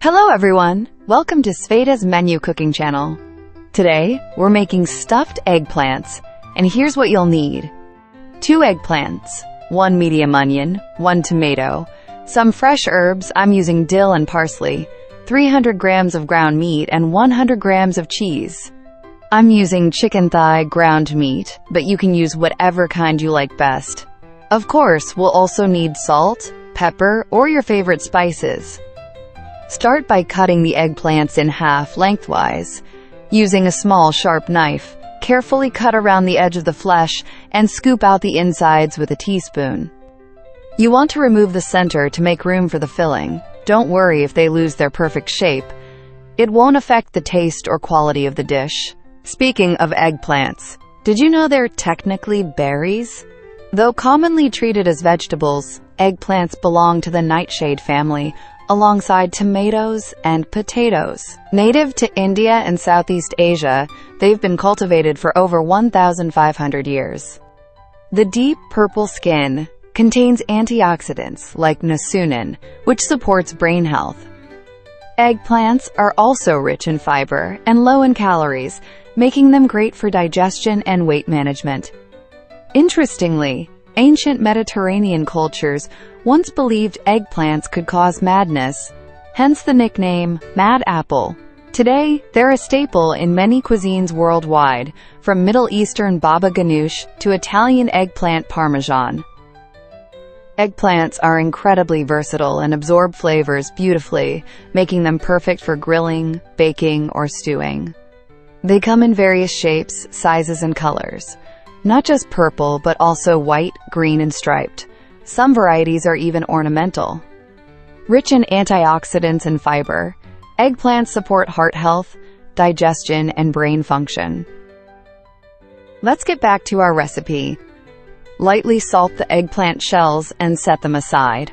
Hello everyone! Welcome to Sveta's menu cooking channel. Today, we're making stuffed eggplants, and here's what you'll need. 2 eggplants, 1 medium onion, 1 tomato, some fresh herbs, I'm using dill and parsley, 300 grams of ground meat, and 100 grams of cheese. I'm using chicken thigh ground meat, but you can use whatever kind you like best. Of course, we'll also need salt, pepper, or your favorite spices. Start by cutting the eggplants in half lengthwise. Using a small, sharp knife, carefully cut around the edge of the flesh and scoop out the insides with a teaspoon. You want to remove the center to make room for the filling. Don't worry if they lose their perfect shape. It won't affect the taste or quality of the dish. Speaking of eggplants, did you know they're technically berries? Though commonly treated as vegetables, eggplants belong to the nightshade family, alongside tomatoes and potatoes. Native to India and Southeast Asia, they've been cultivated for over 1,500 years. The deep purple skin contains antioxidants like niacin, which supports brain health. Eggplants are also rich in fiber and low in calories, making them great for digestion and weight management. Interestingly, ancient Mediterranean cultures once believed eggplants could cause madness, hence the nickname Mad Apple. Today, they're a staple in many cuisines worldwide, from Middle Eastern baba ganoush to Italian eggplant parmesan. Eggplants are incredibly versatile and absorb flavors beautifully, making them perfect for grilling, baking, or stewing. They come in various shapes, sizes, and colors. Not just purple, but also white, green, and striped. Some varieties are even ornamental. Rich in antioxidants and fiber, eggplants support heart health, digestion, and brain function. Let's get back to our recipe. Lightly salt the eggplant shells and set them aside.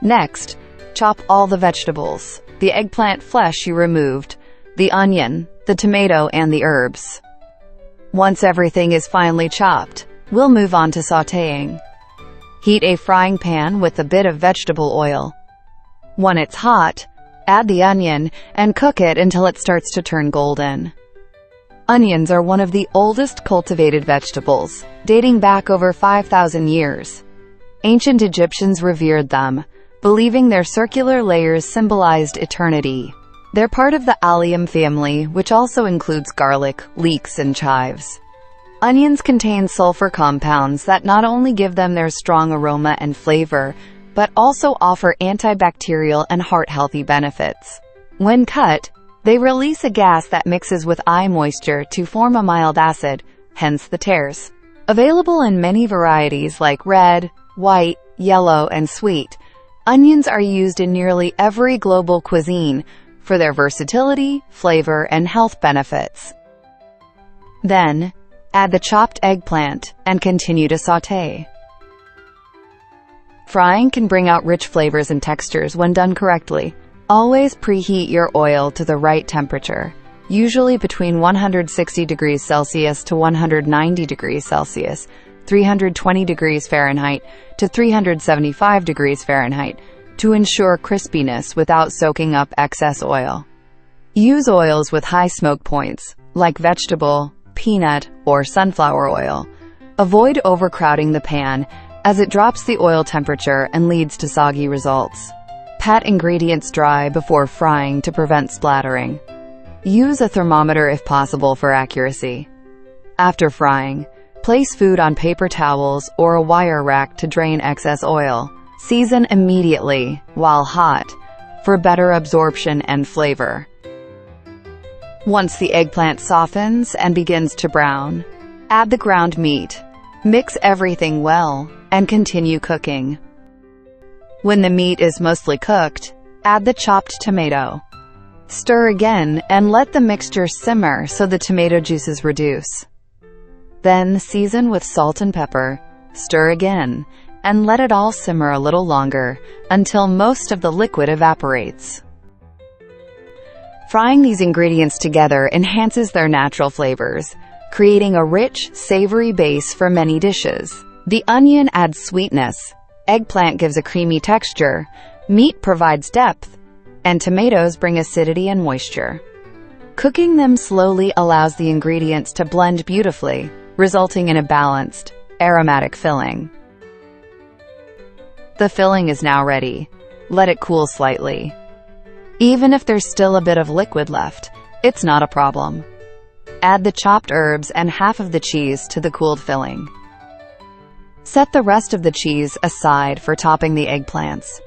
Next, chop all the vegetables, the eggplant flesh you removed, the onion, the tomato, and the herbs. Once everything is finely chopped, we'll move on to sautéing. Heat a frying pan with a bit of vegetable oil. When it's hot, add the onion and cook it until it starts to turn golden. Onions are one of the oldest cultivated vegetables, dating back over 5,000 years. Ancient Egyptians revered them, believing their circular layers symbolized eternity. They're part of the allium family, which also includes garlic, leeks, and chives. Onions contain sulfur compounds that not only give them their strong aroma and flavor, but also offer antibacterial and heart-healthy benefits. When cut, they release a gas that mixes with eye moisture to form a mild acid, hence the tears. Available in many varieties like red, white, yellow, and sweet, onions are used in nearly every global cuisine for their versatility, flavor, and health benefits. Then, add the chopped eggplant and continue to sauté. Frying can bring out rich flavors and textures when done correctly. Always preheat your oil to the right temperature, usually between 160 degrees Celsius to 190 degrees Celsius, 320 degrees Fahrenheit to 375 degrees Fahrenheit, to ensure crispiness without soaking up excess oil. Use oils with high smoke points, like vegetable, peanut, or sunflower oil. Avoid overcrowding the pan, as it drops the oil temperature and leads to soggy results. Pat ingredients dry before frying to prevent splattering. Use a thermometer if possible for accuracy. After frying, place food on paper towels or a wire rack to drain excess oil. Season immediately, while hot, for better absorption and flavor. Once the eggplant softens and begins to brown, add the ground meat. Mix everything well, and continue cooking. When the meat is mostly cooked, add the chopped tomato. Stir again and let the mixture simmer so the tomato juices reduce. Then season with salt and pepper, stir again, and let it all simmer a little longer until most of the liquid evaporates. Frying these ingredients together enhances their natural flavors, creating a rich, savory base for many dishes. The onion adds sweetness, eggplant gives a creamy texture, meat provides depth, and tomatoes bring acidity and moisture. Cooking them slowly allows the ingredients to blend beautifully, resulting in a balanced, aromatic filling. The filling is now ready. Let it cool slightly. Even if there's still a bit of liquid left, it's not a problem. Add the chopped herbs and half of the cheese to the cooled filling. Set the rest of the cheese aside for topping the eggplants.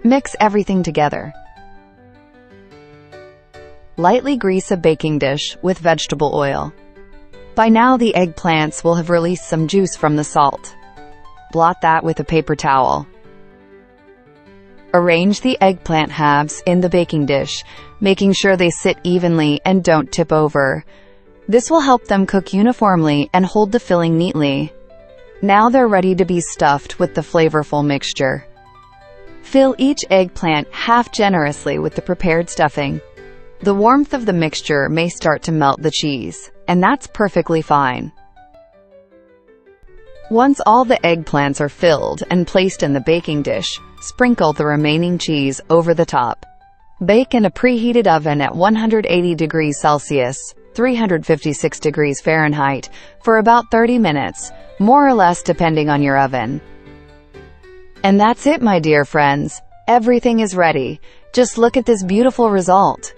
Mix everything together. Lightly grease a baking dish with vegetable oil. By now, the eggplants will have released some juice from the salt. Blot that with a paper towel. Arrange the eggplant halves in the baking dish, making sure they sit evenly and don't tip over. This will help them cook uniformly and hold the filling neatly. Now they're ready to be stuffed with the flavorful mixture. Fill each eggplant half generously with the prepared stuffing. The warmth of the mixture may start to melt the cheese, and that's perfectly fine. Once all the eggplants are filled and placed in the baking dish, sprinkle the remaining cheese over the top. Bake in a preheated oven at 180 degrees Celsius, 356 degrees Fahrenheit, for about 30 minutes, more or less depending on your oven. And that's it, my dear friends. Everything is ready. Just look at this beautiful result.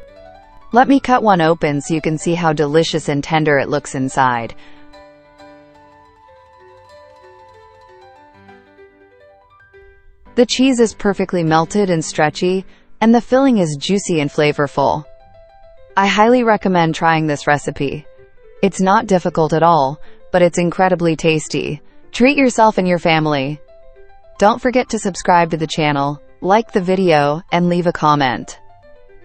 Let me cut one open so you can see how delicious and tender it looks inside. The cheese is perfectly melted and stretchy, and the filling is juicy and flavorful. I highly recommend trying this recipe. It's not difficult at all, but it's incredibly tasty. Treat yourself and your family. Don't forget to subscribe to the channel, like the video, and leave a comment.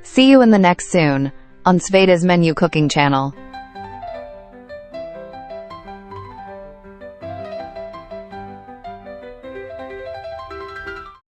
See you in the next soon on Sveta's Menu Cooking channel.